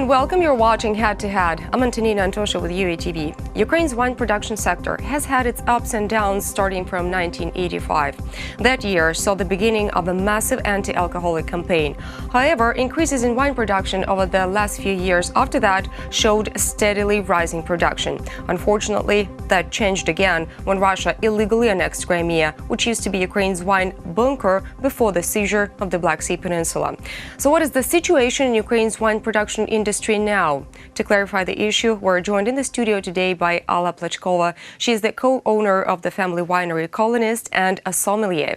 and welcome. You're watching Head to Head. I'm Antonina Antosha with UATV. Ukraine's wine production sector has had its ups and downs starting from 1985. That year saw the beginning of a massive anti-alcoholic campaign. However, increases in wine production over the last few years after that showed steadily rising production. Unfortunately, that changed again when Russia illegally annexed Crimea, which used to be Ukraine's wine bunker before the seizure of the Black Sea Peninsula. So what is the situation in Ukraine's wine production industry now? To clarify the issue, we're joined in the studio today by Alla Plachkova. She is the co-owner of the family winery Kolonist and a sommelier.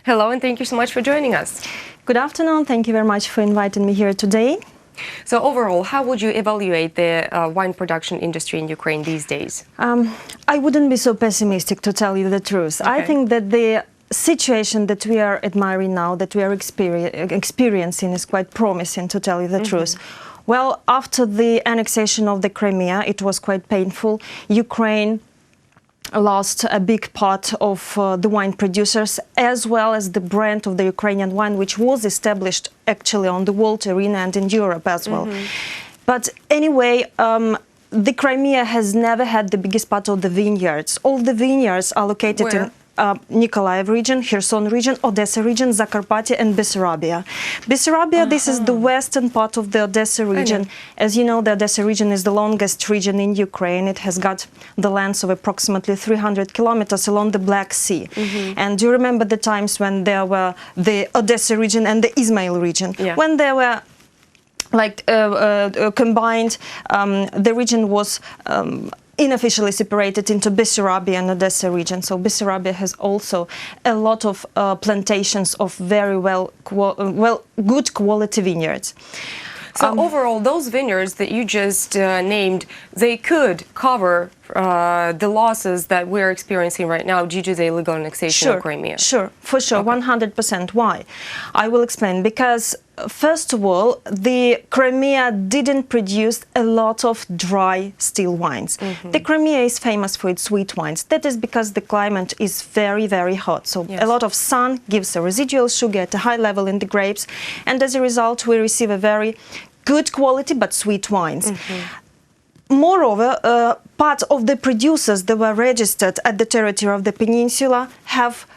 Hello, and thank you so much for joining us. Good afternoon. Thank you very much for inviting me here today. So overall, how would you evaluate the wine production industry in Ukraine these days? I wouldn't be so pessimistic, to tell you the truth. Okay. I think that the situation that we are admiring now, that we are experiencing, is quite promising, to tell you the truth. Well, after the annexation of the Crimea, it was quite painful. Ukraine lost a big part of the wine producers, as well as the brand of the Ukrainian wine, which was established actually on the world arena and in Europe as well. But anyway, the Crimea has never had the biggest part of the vineyards. All the vineyards are located in Nikolaev region, Kherson region, Odessa region, Zakarpattia and Bessarabia. Bessarabia, this is the western part of the Odessa region. As you know, the Odessa region is the longest region in Ukraine. It has got the length of approximately 300 kilometers along the Black Sea. And do you remember the times when there were the Odessa region and the Izmail region? When there were combined, the region was unofficially separated into Bessarabia and Odessa region. So Bessarabia has also a lot of plantations of very good quality vineyards. So overall, those vineyards that you just named, they could cover the losses that we're experiencing right now due to the illegal annexation of Crimea. Sure, for sure, 100%. Why? I will explain. Because first of all, the Crimea didn't produce a lot of dry still wines. The Crimea is famous for its sweet wines. That is because the climate is very, very hot. So a lot of sun gives a residual sugar at a high level in the grapes, and as a result, we receive a very good quality but sweet wines. Moreover, part of the producers that were registered at the territory of the peninsula have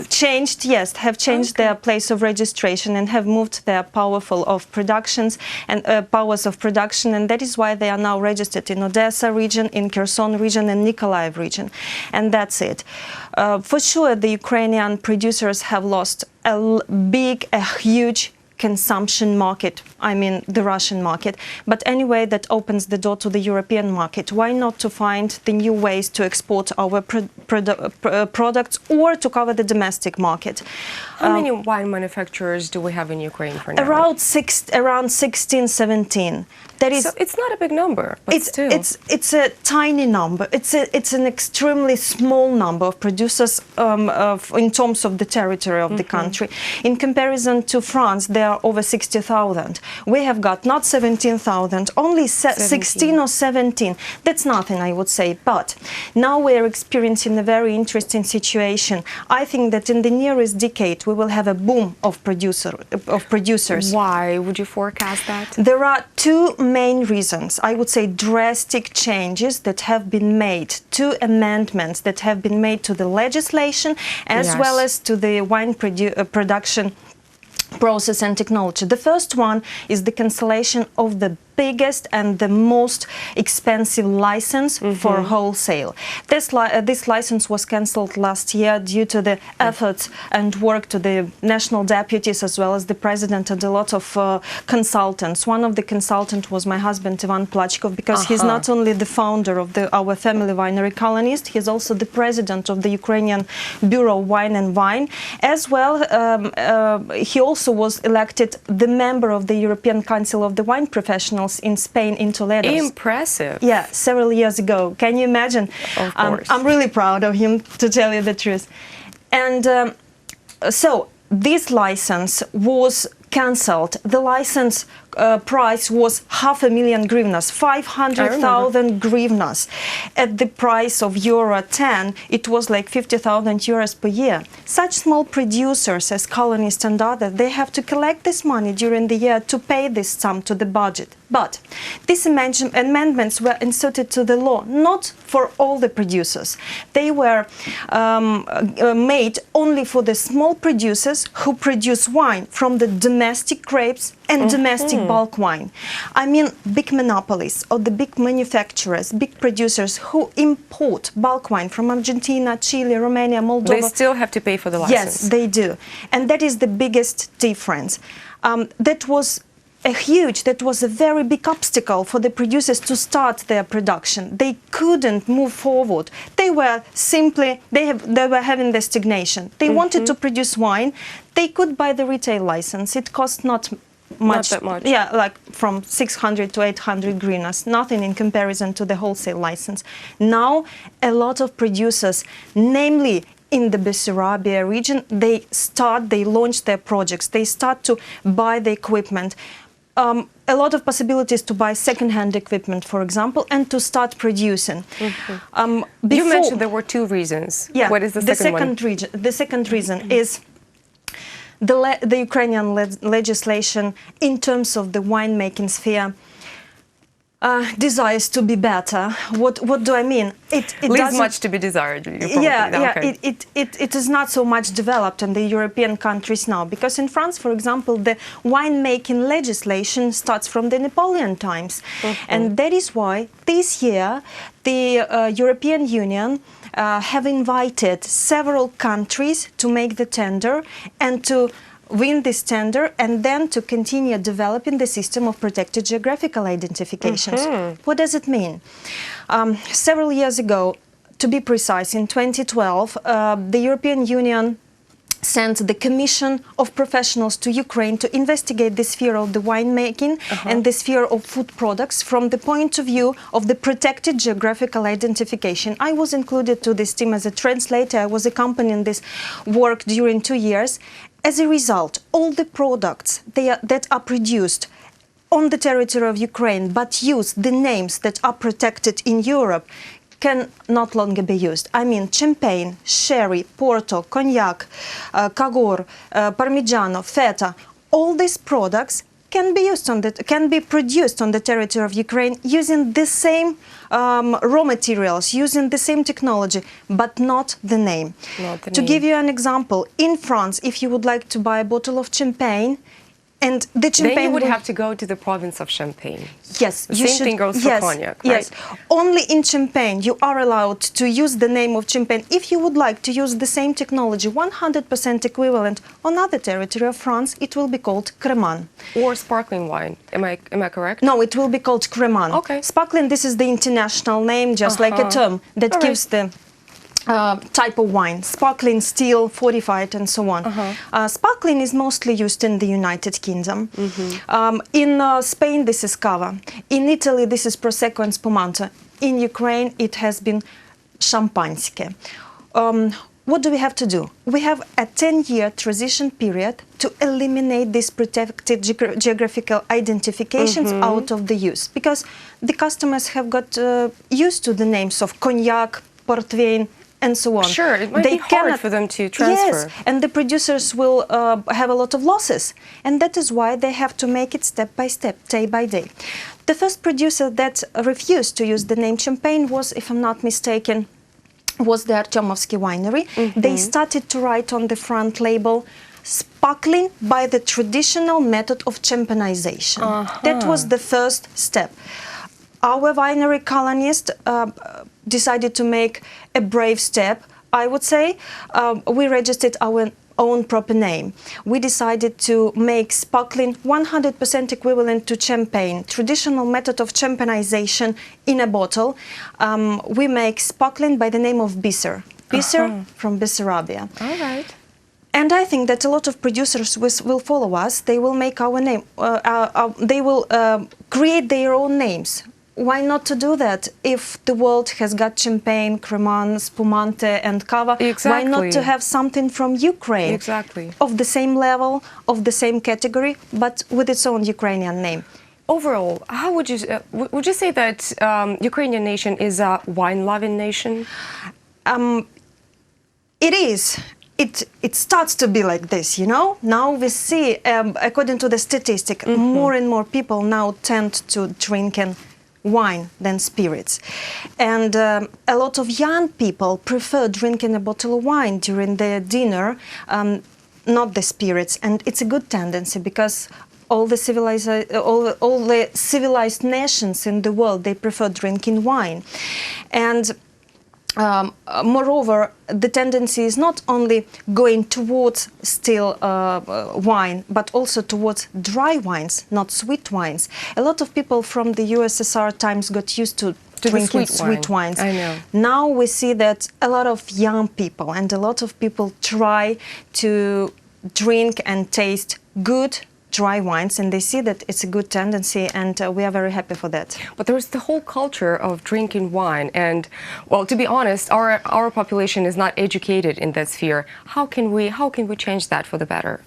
changed their place of registration and have moved their powers of production, and that is why they are now registered in Odessa region, in Kherson region and Nikolaev region, and that's it. For sure, the Ukrainian producers have lost a huge consumption market, I mean the Russian market, but anyway, that opens the door to the European market. Why not to find the new ways to export our products or to cover the domestic market? How many wine manufacturers do we have in Ukraine for now? Around 16, 17. That is, so it's not a big number, but still. It's a tiny number. It's an extremely small number of producers in terms of the territory of the country. In comparison to France, there are over 60,000. We have got not 17,000, only 16 or 17. That's nothing, I would say. But now we are experiencing a very interesting situation. I think that in the nearest decade we will have a boom of producers. Why would you forecast that? There are two main reasons. I would say drastic changes that have been made, two amendments that have been made to the legislation as well as to the wine production process and technology. The first one is the cancellation of the biggest and the most expensive license for wholesale. This license was cancelled last year due to the efforts and work to the national deputies as well as the president and a lot of consultants. One of the consultants was my husband, Alla Plachkova, because he's not only the founder of our family winery Kolonist, he's also the president of the Ukrainian Bureau of Wine and Wine. As well, he also was elected the member of the European Council of the Wine Professionals in Spain, in Toledo. Impressive. Yeah, several years ago. Can you imagine? Of course. I'm really proud of him, to tell you the truth. And so this license was cancelled. The license price was 500,000 hryvnias, 500,000 hryvnias. At the price of euro 10, it was like 50,000 euros per year. Such small producers as Kolonist and others, they have to collect this money during the year to pay this sum to the budget. But these amendments were inserted to the law, not for all the producers. They were made only for the small producers who produce wine from the domestic grapes and domestic bulk wine. I mean, big monopolies or the big manufacturers, big producers who import bulk wine from Argentina, Chile, Romania, Moldova. They still have to pay for the license. Yes, they do. And that is the biggest difference. That was a very big obstacle for the producers to start their production. They couldn't move forward. They were simply, they were having the stagnation. They wanted to produce wine. They could buy the retail license. It cost not that much. Yeah, like from 600 to 800 hryvnias, nothing in comparison to the wholesale license. Now, a lot of producers, namely in the Bessarabia region, they launch their projects. They start to buy the equipment. A lot of possibilities to buy second-hand equipment, for example, and to start producing. You mentioned there were two reasons. Yeah, what is the second one? The second reason is the Ukrainian legislation in terms of the winemaking sphere desires to be better. What do I mean? It leaves much to be desired. It is not so much developed in the European countries now, because in France, for example, the winemaking legislation starts from the Napoleon times, and that is why this year the European Union have invited several countries to make the tender and to win this tender, and then to continue developing the system of protected geographical identifications. What does it mean? Several years ago, to be precise, in 2012, the European Union sent the Commission of Professionals to Ukraine to investigate the sphere of the winemaking and the sphere of food products from the point of view of the protected geographical identification. I was included to this team as a translator. I was accompanying this work during 2 years. As a result, all the products that are produced on the territory of Ukraine but use the names that are protected in Europe can not longer be used. I mean, champagne, sherry, porto, cognac, kagor, parmigiano, feta, all these products can be produced on the territory of Ukraine using the same raw materials, using the same technology, but not the name. To give you an example, in France, if you would like to buy a bottle of champagne, and the champagne, then you would have to go to the province of Champagne. Yes, the same thing goes for cognac, right? Yes, only in Champagne you are allowed to use the name of Champagne. If you would like to use the same technology, 100% equivalent on other territory of France, it will be called Crimean. Or sparkling wine. Am I correct? No, it will be called Crimean. Okay. Sparkling, this is the international name, just like a term that gives the type of wine, sparkling, still, fortified, and so on. Sparkling is mostly used in the United Kingdom. In Spain, this is Cava. In Italy, this is Prosecco and Spumante. In Ukraine, it has been Champagne. What do we have to do? We have a 10-year transition period to eliminate these protected geographical identifications out of the use, because the customers have got used to the names of cognac, portvein, and so on. Sure, it might be hard for them to transfer. Yes, and the producers will have a lot of losses. And that is why they have to make it step by step, day by day. The first producer that refused to use the name Champagne was, if I'm not mistaken, was the Artyomovsky winery. They started to write on the front label, sparkling by the traditional method of champagnization. That was the first step. Our winery Kolonist decided to make a brave step, I would say. We registered our own proper name. We decided to make sparkling 100% equivalent to champagne, traditional method of champagnization in a bottle. We make sparkling by the name of Bisser. Bisser from Bessarabia. All right. And I think that a lot of producers will follow us. They will make our name. They will create their own names. why not to do that? If the world has got champagne, Crimean, Spumante and Cava, why not to have something from Ukraine? Exactly. Of the same level, of the same category, but with its own Ukrainian name. Overall, how would you say that Ukrainian nation is a wine-loving nation? It is. It starts to be like this, you know. Now we see, according to the statistic, more and more people now tend to drink wine than spirits, and a lot of young people prefer drinking a bottle of wine during their dinner, not the spirits, and it's a good tendency because all the civilized nations in the world, they prefer drinking wine. And moreover, the tendency is not only going towards still wine, but also towards dry wines, not sweet wines. A lot of people from the USSR times got used to drinking sweet wines. I know. Now we see that a lot of young people and a lot of people try to drink and taste good dry wines, and they see that it's a good tendency, and we are very happy for that. But there's the whole culture of drinking wine, and, well, to be honest, our population is not educated in that sphere. How can we change that for the better?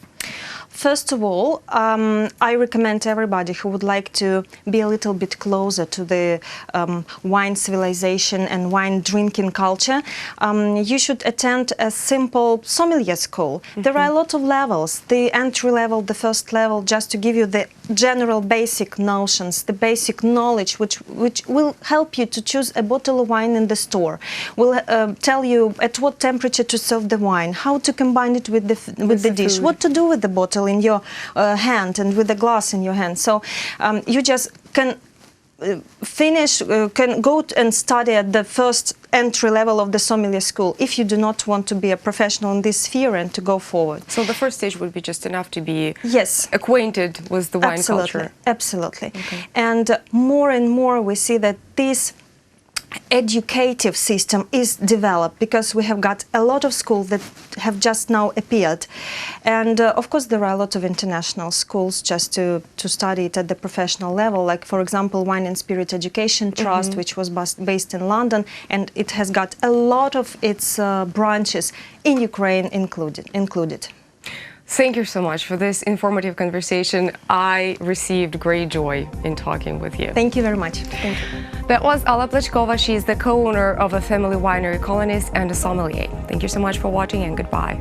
First of all, I recommend everybody who would like to be a little bit closer to the wine civilization and wine drinking culture, you should attend a simple sommelier school. There are a lot of levels. The entry level, the first level, just to give you the general basic notions, the basic knowledge, which will help you to choose a bottle of wine in the store, will tell you at what temperature to serve the wine, how to combine it with the dish, what to do with the bottle in your hand and with the glass in your hand. So you just can can go and study at the first entry level of the sommelier school if you do not want to be a professional in this sphere and to go forward. So the first stage would be just enough to be yes, acquainted with the wine culture. Absolutely. Okay. And more we see that this educative system is developed because we have got a lot of schools that have just now appeared, and of course there are a lot of international schools just to study it at the professional level, like for example Wine and Spirit Education Trust, which was based in London, and it has got a lot of its branches in Ukraine included. Thank you so much for this informative conversation. I received great joy in talking with you. Thank you very much. Thank you. That was Alla Plachkova. She is the co-owner of a family winery, Kolonist, and a sommelier. Thank you so much for watching, and goodbye.